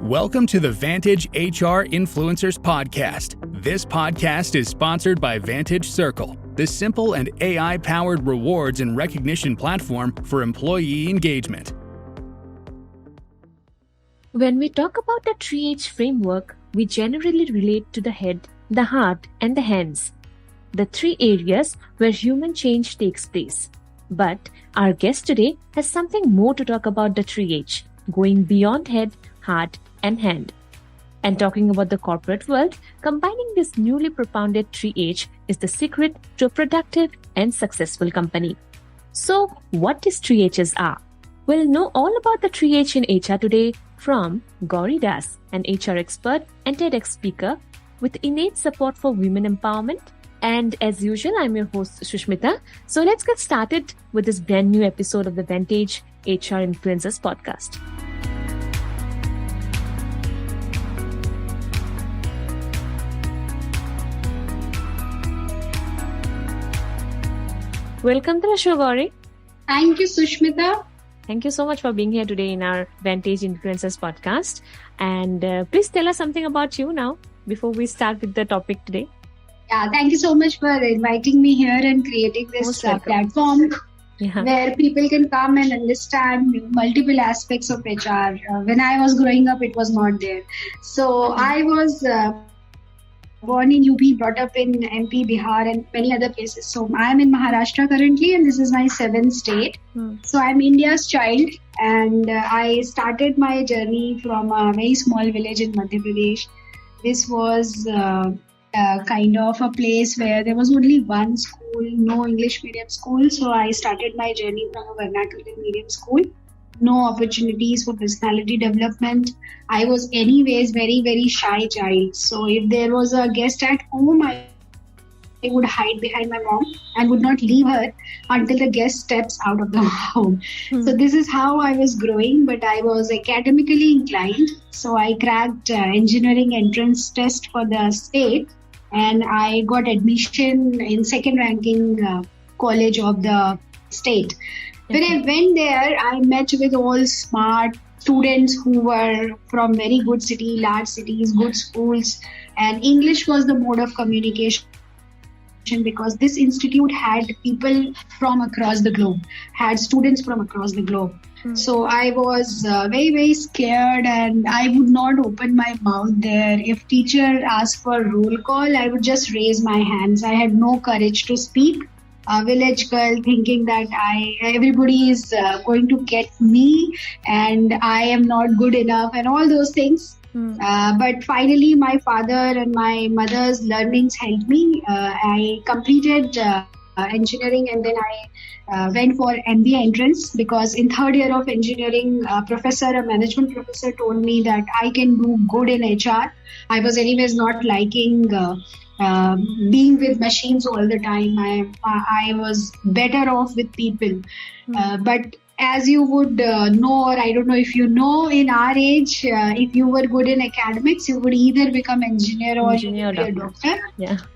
Welcome to the Vantage HR Influencers Podcast. This podcast is sponsored by Vantage Circle, the simple and AI-powered rewards and recognition platform for employee engagement. When we talk about the 3H framework, we generally relate to the head, the heart, and the hands, the three areas where human change takes place. But our guest today has something more to talk about the 3H, going beyond head, heart, and hand. And talking about the corporate world, combining this newly propounded 3H is the secret to a productive and successful company. So, what these 3Hs are? We'll know all about the 3H in HR today from Gauri, an HR expert and TEDx speaker with innate support for women empowerment. And as usual, I'm your host, Sushmita. So let's get started with this brand new episode of the Vantage HR Influencers Podcast. Welcome to the show, Gauri. Thank you, Sushmita. Thank you so much for being here today in our Vantage Influencers Podcast. And please tell us something about you now before we start with the topic today. Yeah, thank you so much for inviting me here and creating this platform where people can come and understand multiple aspects of HR. When I was growing up, it was not there. So I was born in UP, brought up in MP, Bihar, and many other places. So I'm in Maharashtra currently, and this is my 7th state. So I'm India's child, and I started my journey from a very small village in Madhya Pradesh. This was kind of a place where there was only one school, no English medium school. So I started my journey from a vernacular medium school. No opportunities for personality development. I was anyways very, very shy child. So if there was a guest at home, I would hide behind my mom and would not leave her until the guest steps out of the home. So this is how I was growing, but I was academically inclined. So I cracked engineering entrance test for the state and I got admission in second ranking college of the state. When I went there, I met with all smart students who were from very good city, large cities, good schools, and English was the mode of communication because this institute had people from across the globe, had students from across the globe. So I was very, very scared and I would not open my mouth there. If teacher asked for roll call, I would just raise my hands. I had no courage to speak. A village girl thinking that everybody is going to get me and I am not good enough and all those things. But finally, my father and my mother's learnings helped me. I completed engineering and then I went for MBA entrance because in third year of engineering, a management professor told me that I can do good in HR. I was anyways not liking being with machines all the time. I was better off with people. But as you would know, or I don't know if you know, in our age, if you were good in academics, you would either become engineer or a doctor.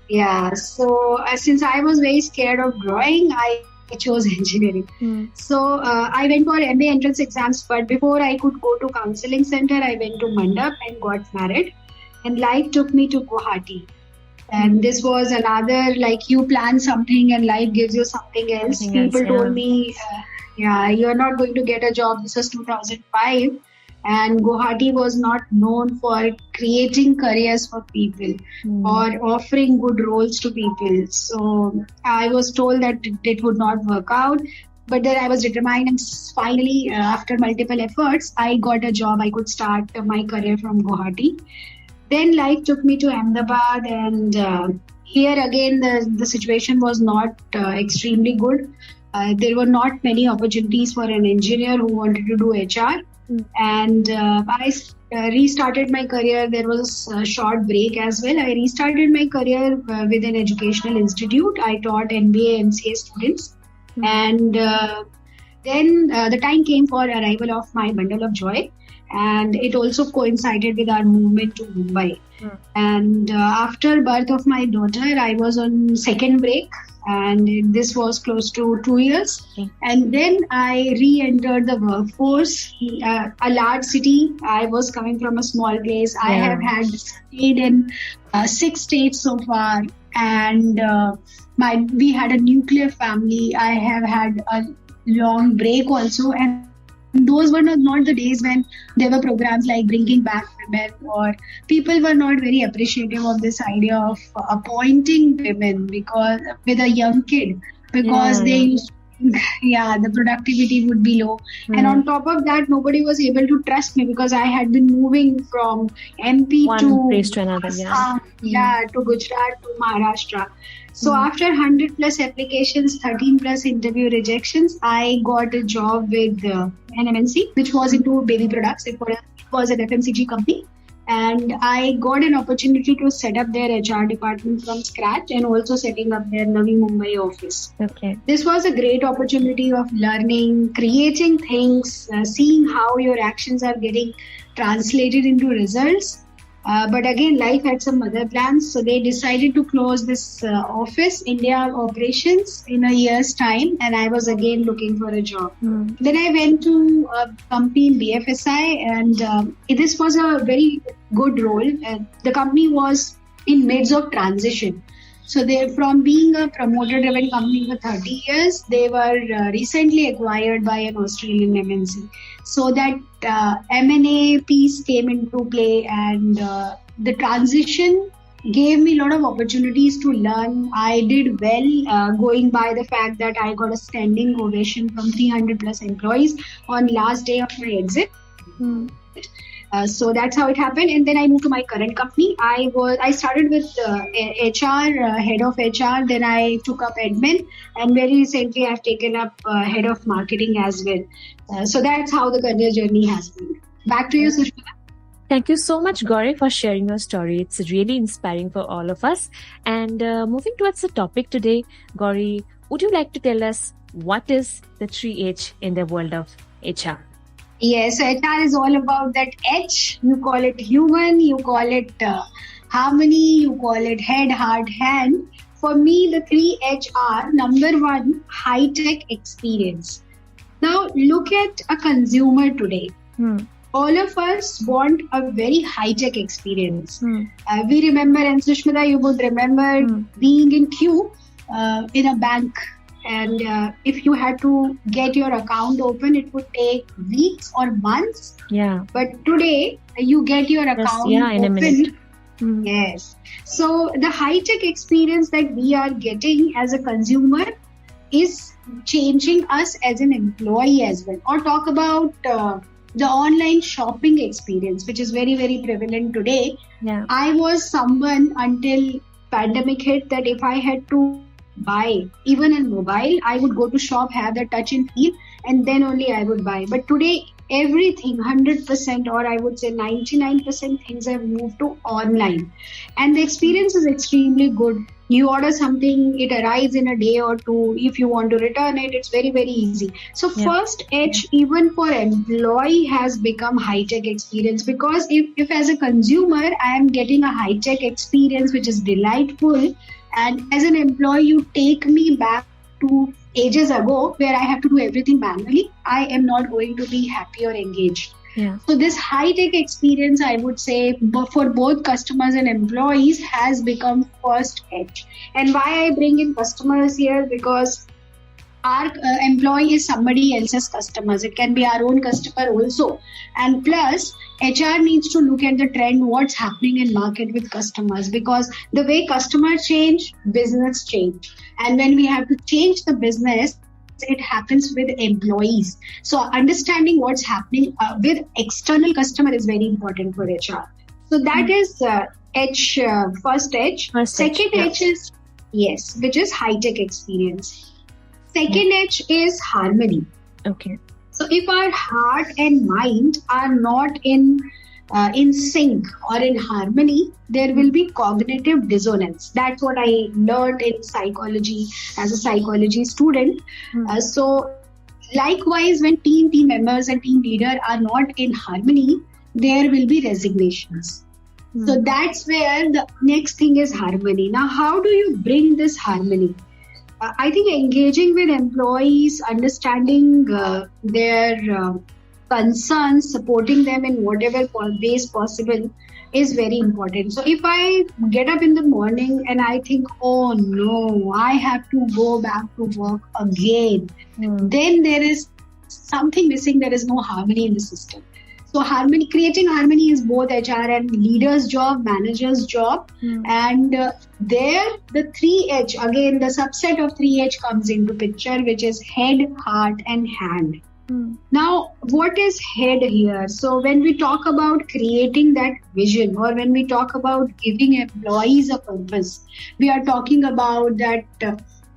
Yeah. So since I was very scared of growing, I chose engineering. So I went for MBA entrance exams, but before I could go to counseling center, I went to Mandap and got married. And life took me to Guwahati. And this was another, like you plan something and life gives you something else. People told me, you're not going to get a job. This was 2005. And Guwahati was not known for creating careers for people or offering good roles to people. So I was told that it would not work out. But then I was determined and finally, after multiple efforts, I got a job. I could start my career from Guwahati. Then life took me to Ahmedabad and here again the situation was not extremely good. There were not many opportunities for an engineer who wanted to do HR. And I restarted my career. There was a short break as well. I restarted my career with an educational institute. I taught MBA, MCA students. And then the time came for arrival of my bundle of joy. and it also coincided with our movement to Mumbai. And after birth of my daughter, I was on second break, and this was close to 2 years. And then I re-entered the workforce, a large city. I was coming from a small place. I have had stayed in 6 states so far, and we had a nuclear family. I have had a long break also, and those were not the days when there were programs like Bringing Back Women, or people were not very appreciative of this idea of appointing women because with a young kid, because they used to think, the productivity would be low. And on top of that, nobody was able to trust me because I had been moving from MP one place to another, to Gujarat to Maharashtra. So after 100 plus applications, 13 plus interview rejections, I got a job with an MNC, which was into baby products. It was an FMCG company. And I got an opportunity to set up their HR department from scratch and also setting up their Navi Mumbai office. This was a great opportunity of learning, creating things, seeing how your actions are getting translated into results. But again, life had some other plans. So they decided to close this office, India operations, in a year's time. And I was again looking for a job. Then I went to a company in BFSI, and this was a very good role. The company was in midst of transition. So they, from being a promoter-driven company for 30 years, they were recently acquired by an Australian MNC. So that M&A piece came into play, and the transition gave me a lot of opportunities to learn. I did well, going by the fact that I got a standing ovation from 300 plus employees on last day of my exit. So that's how it happened. And then I moved to my current company. I started with HR, head of HR. Then I took up admin, and very recently I've taken up head of marketing as well. So that's how the career journey has been. Back to you, Sushmita. Thank you so much, Gauri, for sharing your story. It's really inspiring for all of us. And moving towards the topic today, Gauri, would you like to tell us what is the 3H in the world of HR? Yes, HR is all about that H. You call it human, you call it harmony, you call it head, heart, hand. For me, the 3H are, number one, high-tech experience. Now, look at a consumer today. All of us want a very high-tech experience. We remember, and Sushmita, you would remember being in queue in a bank. And if you had to get your account open, it would take weeks or months. But today, you get your account in open. A minute. Yes. So the high-tech experience that we are getting as a consumer is changing us as an employee as well. Or talk about the online shopping experience, which is very, very prevalent today. I was someone until pandemic hit that if I had to buy, even in mobile, I would go to shop, have the touch and feel, and then only I would buy. But today, everything, 100%, or I would say 99% things have moved to online. And the experience is extremely good. You order something, it arrives in a day or two. If you want to return it, it's very, very easy. So first H, even for employee, has become high-tech experience, because if as a consumer, I am getting a high-tech experience, which is delightful, and as an employee, you take me back to ages ago where I have to do everything manually, I am not going to be happy or engaged. So this high-tech experience, I would say, for both customers and employees has become first edge. And why I bring in customers here, because our employee is somebody else's customers. It can be our own customer also. And plus, HR needs to look at the trend, what's happening in market with customers, because the way customers change, business change. And when we have to change the business, it happens with employees. So understanding what's happening with external customer is very important for HR. So that is H, first H. Second H is, which is high-tech experience. Second H is harmony. So if our heart and mind are not in sync or in harmony, there will be cognitive dissonance. That's what I learned in psychology as a psychology student. So likewise, when team members and team leader are not in harmony, there will be resignations. So that's where the next thing is harmony. Now, how do you bring this harmony? I think engaging with employees, understanding their concerns, supporting them in whatever ways possible is very important. So if I get up in the morning and I think, oh no, I have to go back to work again, then there is something missing. There is no harmony in the system. So creating harmony is both HR and leader's job, manager's job. And there the 3H, again, the subset of 3H comes into picture, which is head, heart and hand. Now, what is head here? So when we talk about creating that vision, or when we talk about giving employees a purpose, we are talking about that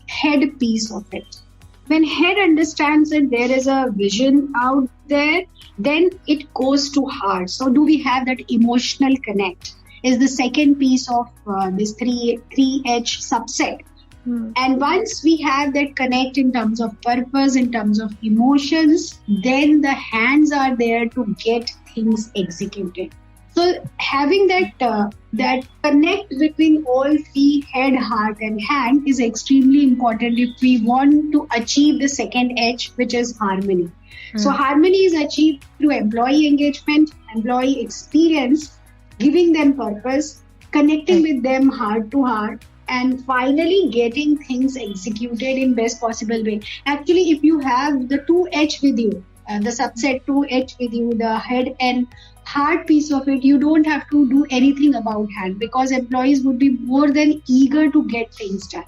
head piece of it. When head understands that there is a vision out there, then it goes to heart. So do we have that emotional connect is the second piece of this 3H subset. And once we have that connect in terms of purpose, in terms of emotions, then the hands are there to get things executed. So having that connect between all three, head, heart and hand, is extremely important if we want to achieve the second H, which is harmony. So harmony is achieved through employee engagement, employee experience, giving them purpose, connecting with them heart to heart, and finally getting things executed in best possible way. Actually, if you have the 2H with you, the subset 2H with you, the head and heart piece of it, you don't have to do anything about hand, because employees would be more than eager to get things done.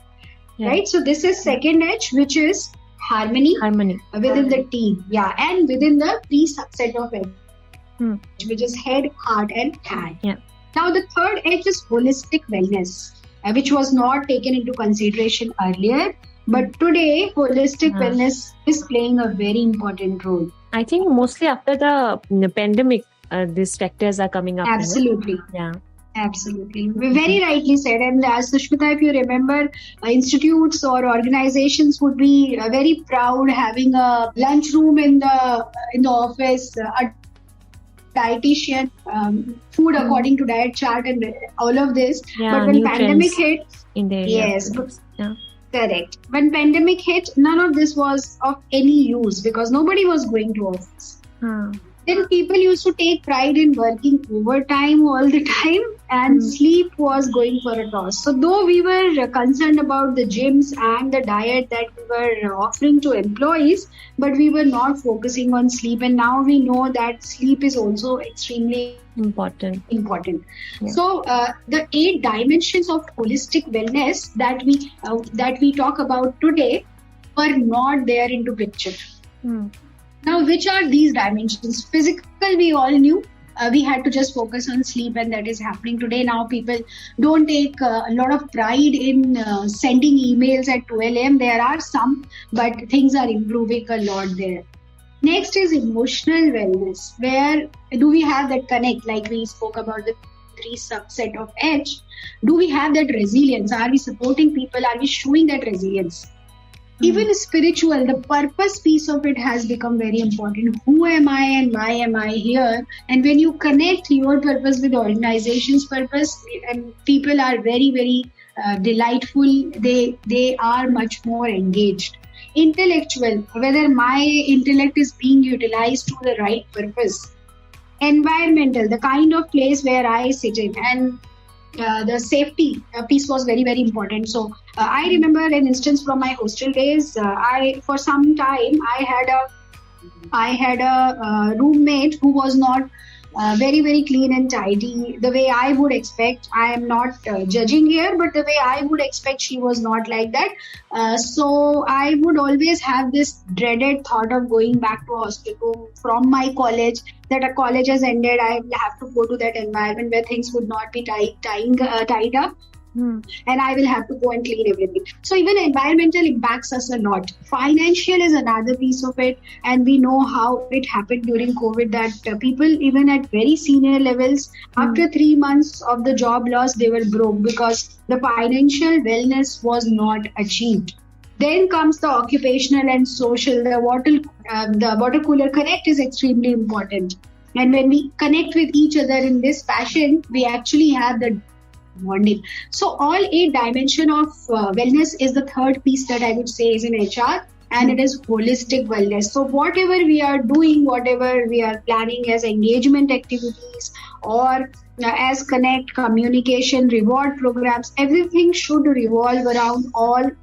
Right? So this is second H, which is harmony within the team. And within the three subset of H, which is head, heart and hand. Now the third H is holistic wellness, which was not taken into consideration earlier. But today, holistic wellness is playing a very important role. I think mostly after the pandemic, these factors are coming up. Absolutely. Yeah. Absolutely. Very rightly said. And as Sushmita, if you remember, institutes or organizations would be very proud having a lunchroom in the office, a dietitian, food according to diet chart and all of this. But when pandemic hit, correct. When pandemic hit, none of this was of any use because nobody was going to office. Then people used to take pride in working overtime all the time, and sleep was going for a toss. So though we were concerned about the gyms and the diet that we were offering to employees, but we were not focusing on sleep. And now we know that sleep is also extremely important. So the 8 dimensions of holistic wellness that we talk about today were not there into picture. Now, which are these dimensions? Physical, we all knew. We had to just focus on sleep, and that is happening today. Now people don't take a lot of pride in sending emails at 12 a.m. There are some, but things are improving a lot there. Next is emotional wellness. Where do we have that connect, like we spoke about the 3 subset of H? Do we have that resilience? Are we supporting people? Are we showing that resilience? Even spiritual, the purpose piece of it has become very important. Who am I and why am I here? And when you connect your purpose with the organization's purpose, and people are very, very delightful, they are much more engaged. Intellectual, whether my intellect is being utilized to the right purpose. Environmental, the kind of place where I sit in, and the safety piece was very, very important. So I remember an instance from my hostel days. For some time, I had a roommate who was not very, very clean and tidy. The way I would expect, I am not judging here, but the way I would expect, she was not like that. So I would always have this dreaded thought of going back to hospital from my college, that a college has ended. I will have to go to that environment where things would not be tied up. And I will have to go and clean everything. So even environmental impacts us a lot. Financial is another piece of it, and we know how it happened during COVID, that people even at very senior levels, after 3 months of the job loss, they were broke because the financial wellness was not achieved. Then comes the occupational and social. The water cooler connect is extremely important. And when we connect with each other in this fashion, we actually have the bonding. So all 8 dimension of wellness is the third piece that I would say is in HR. And it is holistic wellness. So whatever we are doing, whatever we are planning as engagement activities or as connect, communication, reward programs, everything should revolve around all 8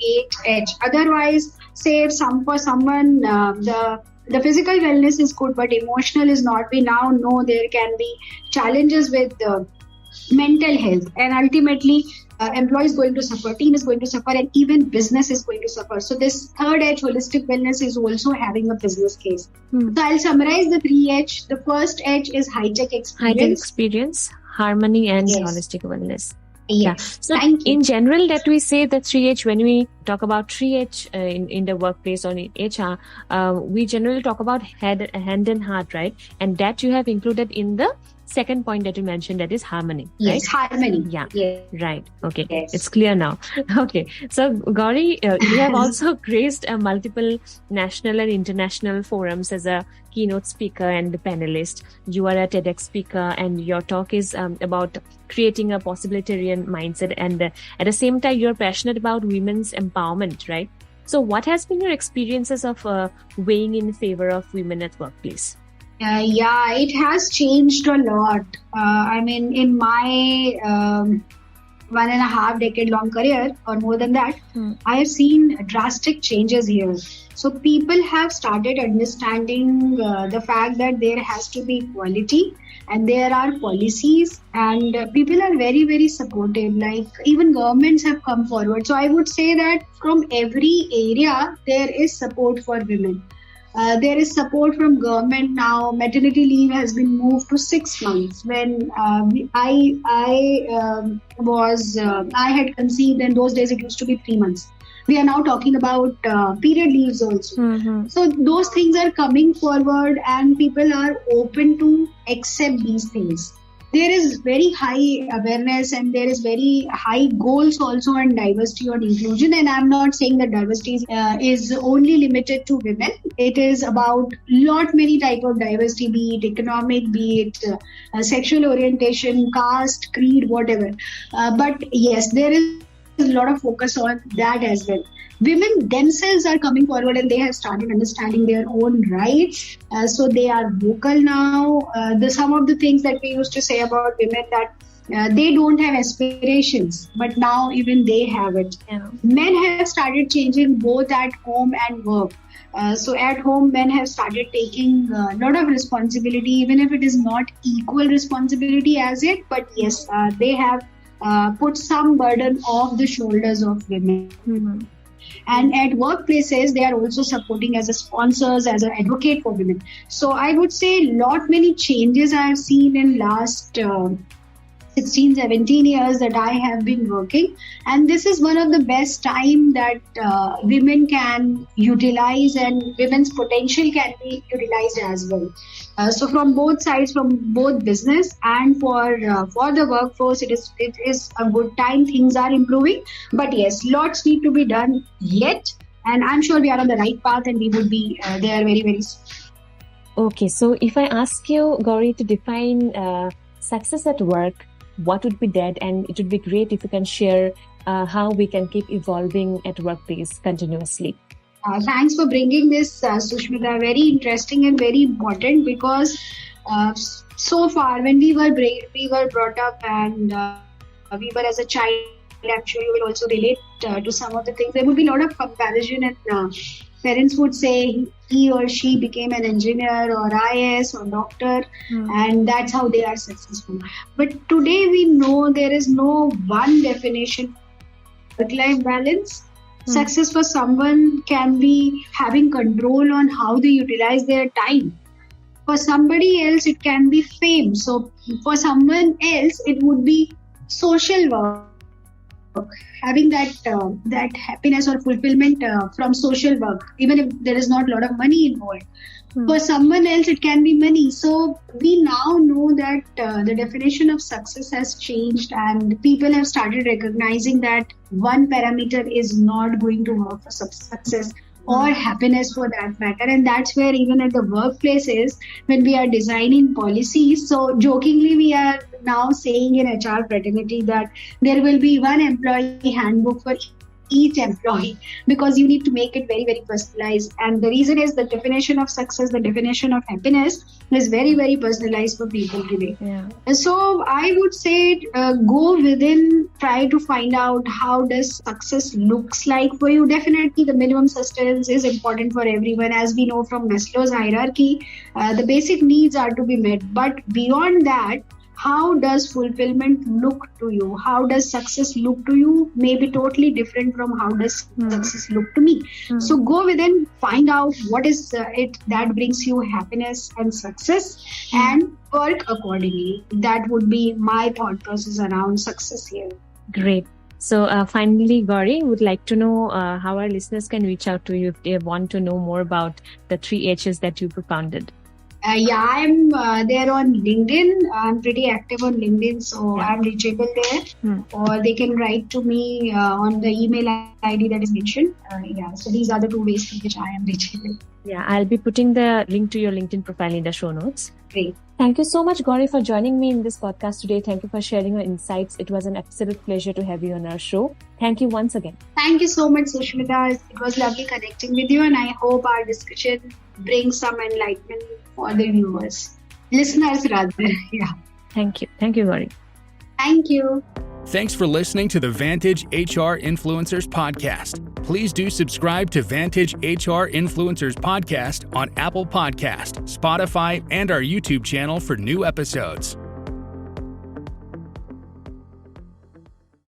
H. Otherwise, say if for someone the physical wellness is good, but emotional is not. We now know there can be challenges with mental health, and ultimately employee is going to suffer, team is going to suffer, and even business is going to suffer. So this third H, holistic wellness, is also having a business case. So I'll summarize the 3 H. The first H is high-tech experience, harmony, and holistic wellness. Yeah. So in general, that we say the 3H, when we talk about 3H in the workplace or in HR, we generally talk about head and heart, right? And that you have included in the second point that you mentioned, that is harmony. Yes, right? Harmony. Yeah. Yes. Right. Okay. Yes. It's clear now. Okay. So Gauri, you have also graced multiple national and international forums as a keynote speaker and panelist. You are a TEDx speaker, and your talk is about creating a possibilitarian mindset. And at the same time, you're passionate about women's empowerment, right? So what has been your experiences of weighing in favor of women at workplace? Yeah, it has changed a lot. I mean, in my 1.5 decade long career or more than that, I have seen drastic changes here. So people have started understanding the fact that there has to be equality and there are policies, and people are very, very supportive. Like even governments have come forward. So I would say that from every area, there is support for women. There is support from government now. Maternity leave has been moved to 6 months. When I had conceived, and those days it used to be 3 months. We are now talking about period leaves also. So those things are coming forward, and people are open to accept these things. There is very high awareness, and there is very high goals also on diversity or inclusion. And I'm not saying that diversity is only limited to women. It is about many type of diversity, be it economic, be it sexual orientation, caste, creed, whatever. But yes, there is a lot of focus on that as well. Women themselves are coming forward, and they have started understanding their own rights. So they are vocal now. Some of the things that we used to say about women, that they don't have aspirations, but now even they have it. Yeah. Men have started changing both at home and work. So at home, men have started taking a lot of responsibility, even if it is not equal responsibility as it, but yes, they have put some burden off the shoulders of women. And at workplaces, they are also supporting as a sponsors, as an advocate for women. So I would say many changes I have seen in last 16, 17 years that I have been working. And this is one of the best time that women can utilize, and women's potential can be utilized as well. So from both sides, from both business and for the workforce, it is a good time. Things are improving, but yes, lots need to be done yet. And I'm sure we are on the right path, and we would be there very, very soon. Okay, so if I ask you, Gauri, to define success at work, what would be that? And it would be great if you can share how we can keep evolving at workplace continuously. Thanks for bringing this, Sushmita. Very interesting and very important, because so far when we were brought up, and we were as a child, I'm sure you will also relate to some of the things. There would be a lot of comparison, and parents would say he or she became an engineer or IAS or doctor, and that's how they are successful. But today we know there is no one definition for work-life balance. Success for someone can be having control on how they utilize their time. For somebody else, it can be fame. So for someone else, it would be social work. having that happiness or fulfillment from social work, even if there is not a lot of money involved. For someone else, it can be money. So we now know that the definition of success has changed, and people have started recognizing that one parameter is not going to work for success or happiness for that matter. And that's where even at the workplaces, when we are designing policies, so jokingly we are now saying in HR fraternity that there will be one employee handbook for each employee, because you need to make it very, very personalized. And the reason is the definition of success, the definition of happiness is very, very personalized for people today. Yeah. So I would say go within, try to find out how does success looks like for you. Definitely the minimum sustenance is important for everyone. As we know from Maslow's hierarchy, the basic needs are to be met. But beyond that, how does fulfillment look to you? How does success look to you? May be totally different from how does success look to me. So go within, find out what is it that brings you happiness and success, and work accordingly. That would be my thought process around success here. Great. So finally, Gauri, would like to know how our listeners can reach out to you if they want to know more about the 3 H's that you propounded. I'm there on LinkedIn. I'm pretty active on LinkedIn, so I'm reachable there. Or they can write to me on the email ID that is mentioned. So these are the 2 ways in which I am reachable. Yeah, I'll be putting the link to your LinkedIn profile in the show notes. Great. Thank you so much, Gauri, for joining me in this podcast today. Thank you for sharing your insights. It was an absolute pleasure to have you on our show. Thank you once again. Thank you so much, Sushmita. It was lovely connecting with you, and I hope our discussion brings some enlightenment for the listeners rather. Yeah. Thank you. Thank you, Gauri. Thank you. Thanks for listening to the Vantage HR Influencers Podcast. Please do subscribe to Vantage HR Influencers Podcast on Apple Podcast, Spotify, and our YouTube channel for new episodes.